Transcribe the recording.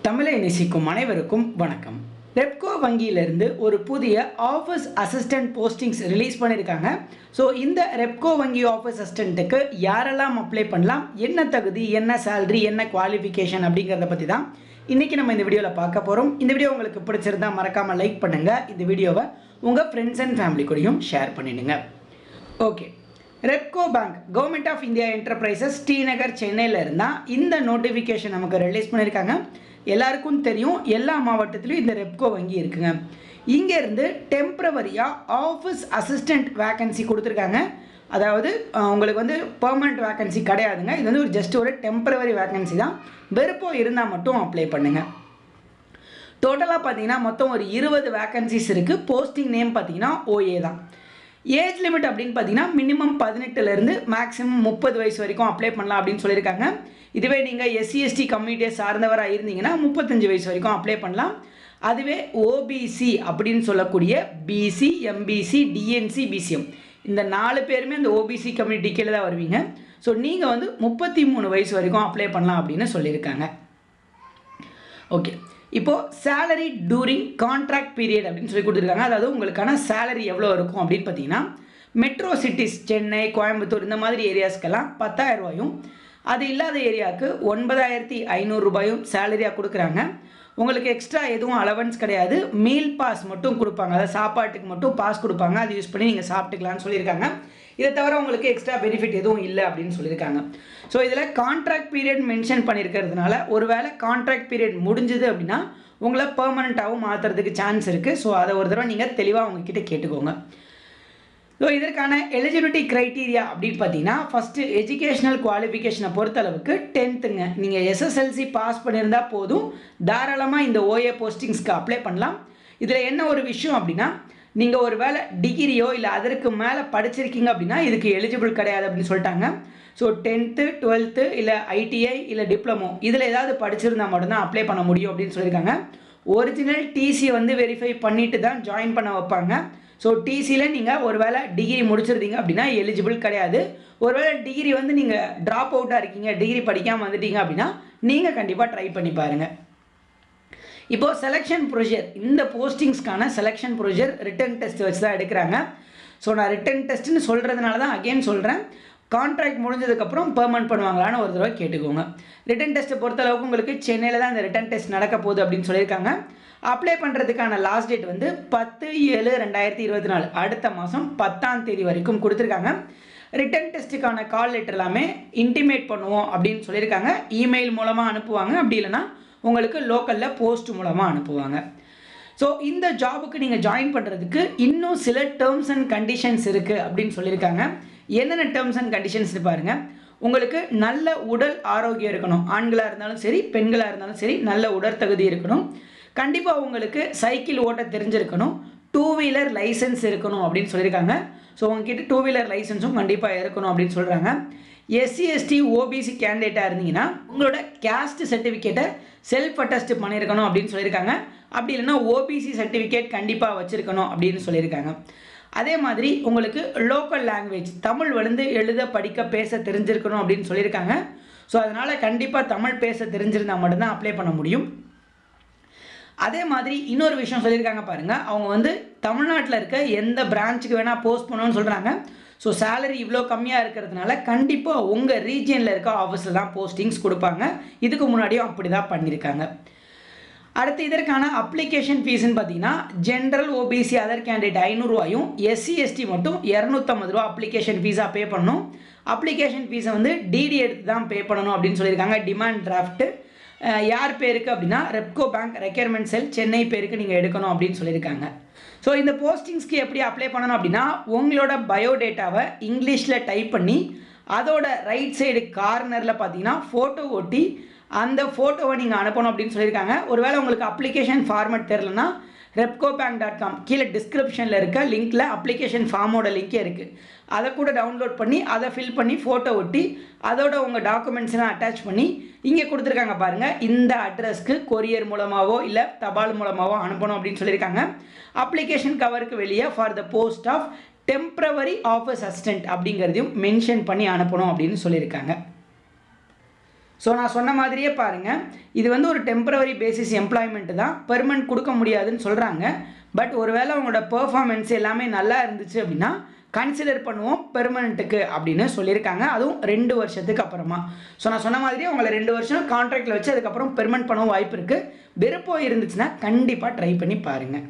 தமிழை நேசிக்கும் அனைவருக்கும் வணக்கம். ரெப்கோ வங்கியிலிருந்து ஒரு புதிய ஆஃபீஸ் அசிஸ்டன்ட் போஸ்டிங்ஸ் ரிலீஸ் பண்ணியிருக்காங்க. ஸோ இந்த ரெப்கோ வங்கி ஆஃபீஸ் அசிஸ்டண்ட்டுக்கு யாரெல்லாம் அப்ளை பண்ணலாம், என்ன தகுதி, என்ன சேலரி, என்ன குவாலிஃபிகேஷன் அப்படிங்கிறத பற்றி தான் இன்றைக்கி நம்ம இந்த வீடியோவில் பார்க்க போகிறோம். இந்த வீடியோ உங்களுக்கு பிடிச்சிருந்தா மறக்காமல் லைக் பண்ணுங்கள். இந்த வீடியோவை உங்கள் ஃப்ரெண்ட்ஸ் அண்ட் ஃபேமிலி கூடயும் ஷேர் பண்ணிடுங்க. Okay, Repco bank government of India enterprises Srinagar சென்னையில் இருந்தால் இந்த நோட்டிஃபிகேஷன் நமக்கு ரிலீஸ் பண்ணியிருக்காங்க. எல்லாருக்கும் தெரியும், எல்லா மாவட்டத்திலையும் இந்த ரெப்கோ வங்கி இருக்குங்க. இங்கேருந்து டெம்ப்ரவரியாக ஆஃபீஸ் அசிஸ்டண்ட் வேக்கன்சி கொடுத்துருக்காங்க. அதாவது உங்களுக்கு வந்து பெர்மனண்ட் வேக்கன்சி கிடையாதுங்க. இது வந்து ஜஸ்ட் ஒரு டெம்ப்ரவரி வேக்கன்சி தான். விருப்பம் இருந்தால் மட்டும் அப்ளை பண்ணுங்கள். டோட்டலாக பார்த்தீங்கன்னா மொத்தம் ஒரு 20 வேக்கன்சிஸ் இருக்குது. போஸ்டிங் நேம் பார்த்தீங்கன்னா ஓஏ தான். ஏஜ் லிமிட் அப்படின்னு பார்த்தீங்கன்னா மினிமம் 18லேருந்து மேக்ஸிமம் 30 வயசு வரைக்கும் அப்ளை பண்ணலாம் அப்படின்னு சொல்லியிருக்காங்க. இதுவே நீங்கள் எஸ்சி/எஸ்டி கம்யூனிட்டியை சார்ந்தவராக இருந்தீங்கன்னா 35 வயசு வரைக்கும் அப்ளை பண்ணலாம். அதுவே ஓபிசி அப்படின்னு சொல்லக்கூடிய பிசி, எம்பிசி, டிஎன்சி, பிசிஎம் இந்த 4 பேருமே இந்த ஓபிசி கம்யூனிட்டி கீழே தான் வருவீங்க. ஸோ நீங்கள் வந்து 33 வயசு வரைக்கும் அப்ளை பண்ணலாம் அப்படின்னு சொல்லியிருக்காங்க. ஓகே, இப்போது சேலரி டூரிங் கான்ட்ராக்ட் பீரியட் அப்படின்னு சொல்லி கொடுத்துருக்காங்க. அதாவது உங்களுக்கான சேலரி எவ்வளோ இருக்கும் அப்படின்னு பார்த்தீங்கன்னா, மெட்ரோ சிட்டிஸ் சென்னை, கோயம்புத்தூர் இந்த மாதிரி ஏரியாஸ்க்கெல்லாம் 10,000 ரூபாயும், அது இல்லாத ஏரியாவுக்கு 9,500 ரூபாயும் சேலரியாக கொடுக்குறாங்க. உங்களுக்கு எக்ஸ்ட்ரா எதுவும் அலவன்ஸ் கிடையாது. மீல் பாஸ் மட்டும் கொடுப்பாங்க. அதாவது சாப்பாட்டுக்கு மட்டும் பாஸ் கொடுப்பாங்க. அது யூஸ் பண்ணி நீங்கள் சாப்பிட்டுக்கலான்னு சொல்லியிருக்காங்க. இதை தவிர உங்களுக்கு எக்ஸ்ட்ரா பெனிஃபிட் எதுவும் இல்லை அப்படின்னு சொல்லியிருக்காங்க. ஸோ இதில் கான்ட்ராக்ட் பீரியட் மென்ஷன் பண்ணியிருக்கிறதுனால ஒருவேளை கான்ட்ராக்ட் பீரியட் முடிஞ்சுது அப்படின்னா உங்களை பெர்மனண்ட்டாகவும் மாற்றுறதுக்கு சான்ஸ் இருக்குது. ஸோ அதை ஒரு தடவை நீங்கள் தெளிவாக உங்ககிட்ட கேட்டுக்கோங்க. ஸோ இதற்கான எலிஜிபிலிட்டி க்ரைட்டீரியா அப்படின்னு பார்த்தீங்கன்னா, ஃபஸ்ட்டு எஜுகேஷ்னல் குவாலிஃபிகேஷனை பொறுத்தளவுக்கு 10th நீங்கள் எஸ்எஸ்எல்சி பாஸ் பண்ணியிருந்தால் போதும், தாராளமாக இந்த ஓஏ போஸ்டிங்ஸ்க்கு அப்ளை பண்ணலாம். இதில் என்ன ஒரு விஷயம் அப்படின்னா, நீங்கள் ஒரு வேளை டிகிரியோ இல்லை அதற்கு மேலே படிச்சிருக்கீங்க அப்படின்னா இதுக்கு எலிஜிபிள் கிடையாது அப்படின்னு சொல்லிட்டாங்க. ஸோ 10th 12th இல்லை ஐடிஐ இல்லை டிப்ளமோ இதில் ஏதாவது படிச்சிருந்தால் மட்டும்தான் அப்ளை பண்ண முடியும் அப்படின்னு சொல்லியிருக்காங்க. ஒரிஜினல் டிசியை வந்து வெரிஃபை பண்ணிட்டு தான் ஜாயின் பண்ண வைப்பாங்க. ஸோ டிசியில் நீங்கள் ஒரு வேளை டிகிரி முடிச்சிருந்தீங்க அப்படின்னா எலிஜிபிள் கிடையாது. ஒருவேளை டிகிரி வந்து நீங்கள் ட்ராப் அவுட்டாக இருக்கீங்க, டிகிரி படிக்காமல் வந்துட்டீங்க அப்படின்னா நீங்கள் கண்டிப்பாக ட்ரை பண்ணி பாருங்கள். இப்போது செலெக்ஷன் ப்ரொசீஜர், இந்த போஸ்டிங்ஸ்க்கான செலெக்ஷன் ப்ரொசீஜர் ரிட்டன் டெஸ்ட் வச்சு தான் எடுக்கிறாங்க. ஸோ நான் ரிட்டன் டெஸ்ட்டுன்னு சொல்கிறதுனால தான் அகெயின் சொல்கிறேன், கான்ட்ராக்ட் முடிஞ்சதுக்கப்புறம் பெர்மனன்ட் பண்ணுவாங்களான்னு ஒரு தடவை கேட்டுக்கோங்க. ரிட்டன் டெஸ்ட்டை பொறுத்தளவுக்கு உங்களுக்கு சென்னையில் தான் இந்த ரிட்டன் டெஸ்ட் நடக்க போகுது அப்படின்னு சொல்லியிருக்காங்க. அப்ளை பண்ணுறதுக்கான லாஸ்ட் டேட் வந்து 10/7/2024 அடுத்த மாதம் 10ஆம் தேதி வரைக்கும் கொடுத்துருக்காங்க. ரிட்டன் டெஸ்ட்டுக்கான கால் லெட்டர் எல்லாமே இன்டிமேட் பண்ணுவோம் அப்படின்னு சொல்லியிருக்காங்க. இமெயில் மூலமாக அனுப்புவாங்க, அப்படி இல்லைனா உங்களுக்கு லோக்கலில் போஸ்ட் மூலமாக அனுப்புவாங்க. ஸோ இந்த ஜாபுக்கு நீங்கள் ஜாயின் பண்ணுறதுக்கு இன்னும் சில டேர்ம்ஸ் அண்ட் கண்டிஷன்ஸ் இருக்குது அப்படின்னு சொல்லியிருக்காங்க. என்னென்ன டேர்ம்ஸ் அண்ட் கண்டிஷன்ஸ் பாருங்கள். உங்களுக்கு நல்ல உடல் ஆரோக்கியம் இருக்கணும். ஆண்களாக இருந்தாலும் சரி, பெண்களாக இருந்தாலும் சரி, நல்ல உடற்தகுதி இருக்கணும். கண்டிப்பாக உங்களுக்கு சைக்கிள் ஓட்ட தெரிஞ்சிருக்கணும். 2 வீலர் லைசன்ஸ் இருக்கணும் அப்படின்னு சொல்லியிருக்காங்க. ஸோ உங்ககிட்ட 2 வீலர் லைசன்ஸும் கண்டிப்பாக இருக்கணும் அப்படின்னு சொல்கிறாங்க. எஸ்சி/எஸ்டி ஓபிசி கேண்டிடேட்டாக இருந்தீங்கன்னா உங்களோட கேஸ்ட் சர்டிஃபிகேட்டை செல்ஃப் அட்டஸ்ட் பண்ணியிருக்கணும் அப்படின்னு சொல்லியிருக்காங்க. அப்படி இல்லைன்னா ஓபிசி சர்டிஃபிகேட் கண்டிப்பாக வச்சுருக்கணும் அப்படின்னு சொல்லியிருக்காங்க. அதே மாதிரி உங்களுக்கு லோக்கல் லாங்குவேஜ் தமிழ் வந்து எழுத, படிக்க, பேச தெரிஞ்சிருக்கணும் அப்படின்னு சொல்லியிருக்காங்க. ஸோ அதனால் கண்டிப்பாக தமிழ் பேச தெரிஞ்சிருந்தால் மட்டும்தான் அப்ளை பண்ண முடியும். அதே மாதிரி இன்னொரு விஷயம் சொல்லியிருக்காங்க பாருங்கள், அவங்க வந்து தமிழ்நாட்டில் இருக்க எந்த பிரான்ச்சுக்கு வேணால் போஸ்ட் பண்ணணும்னு சொல்கிறாங்க. ஸோ சேலரி இவ்வளோ கம்மியாக இருக்கிறதுனால கண்டிப்பாக உங்கள் ரீஜியனில் இருக்க ஆஃபீஸில் தான் போஸ்டிங்ஸ் கொடுப்பாங்க. இதுக்கு முன்னாடியும் அப்படி தான் பண்ணியிருக்காங்க. அடுத்து இதற்கான அப்ளிகேஷன் ஃபீஸ்ன்னு பார்த்தீங்கன்னா, ஜென்ரல் ஓபிசி அதர் கேண்டிடேட் 500 ரூபாயும், எஸ்சி/எஸ்டி மட்டும் 250 ரூபா அப்ளிகேஷன் ஃபீஸாக பே பண்ணணும். அப்ளிகேஷன் ஃபீஸை வந்து டிடி எடுத்து தான் பே பண்ணணும் அப்படின்னு சொல்லியிருக்காங்க. டிமாண்ட் டிராஃப்ட்டு யார் பேருக்கு அப்படின்னா ரெப்கோ பேங்க் ரெக்யர்மெண்ட் செல் சென்னை பேருக்கு நீங்கள் எடுக்கணும் அப்படின்னு சொல்லியிருக்காங்க. ஸோ இந்த போஸ்டிங்ஸ்க்கு எப்படி அப்ளை பண்ணணும் அப்படின்னா, உங்களோட பயோடேட்டாவை இங்கிலீஷில் டைப் பண்ணி அதோட ரைட் சைடு கார்னரில் பார்த்தீங்கன்னா ஃபோட்டோ ஒட்டி அந்த ஃபோட்டோவை நீங்கள் அனுப்பணும் அப்படின்னு சொல்லியிருக்காங்க. ஒருவேளை உங்களுக்கு அப்ளிகேஷன் ஃபார்மேட் தெரிலனா repcobank.com கீழே டிஸ்கிரிப்ஷனில் இருக்க லிங்க்கில் அப்ளிகேஷன் ஃபார்மோட லிங்கே இருக்குது. அதை கூட டவுன்லோட் பண்ணி அதை ஃபில் பண்ணி ஃபோட்டோ ஒட்டி அதோட உங்கள் டாக்குமெண்ட்ஸ்லாம் அட்டாச் பண்ணி இங்கே கொடுத்துருக்காங்க பாருங்கள், இந்த அட்ரஸ்க்கு கொரியர் மூலமாகவோ இல்லை தபால் மூலமாகவோ அனுப்பணும் அப்படின்னு சொல்லியிருக்காங்க. அப்ளிகேஷன் கவருக்கு வெளியே for the post of temporary office assistant அப்படிங்கிறதையும் மென்ஷன் பண்ணி அனுப்பணும் அப்படின்னு சொல்லியிருக்காங்க. ஸோ நான் சொன்ன மாதிரியே பாருங்கள், இது வந்து ஒரு டெம்பரவரி பேசிஸ் எம்ப்ளாய்மெண்ட் தான், பெர்மனன்ட் கொடுக்க முடியாதுன்னு சொல்கிறாங்க. பட் ஒருவேளை அவங்களோட பெர்ஃபார்மன்ஸ் எல்லாமே நல்லா இருந்துச்சு அப்படின்னா கன்சிடர் பண்ணுவோம் பெர்மனண்ட்டுக்கு அப்படின்னு சொல்லியிருக்காங்க, அதுவும் 2 வருஷத்துக்கு அப்புறமா. ஸோ நான் சொன்ன மாதிரி அவங்கள 2 வருஷம் கான்ட்ராக்டில் வச்சு அதுக்கப்புறம் பெர்மனன்ட் பண்ணவும் வாய்ப்பு இருக்குது. விருப்பம் இருந்துச்சுன்னா கண்டிப்பாக ட்ரை பண்ணி பாருங்கள்.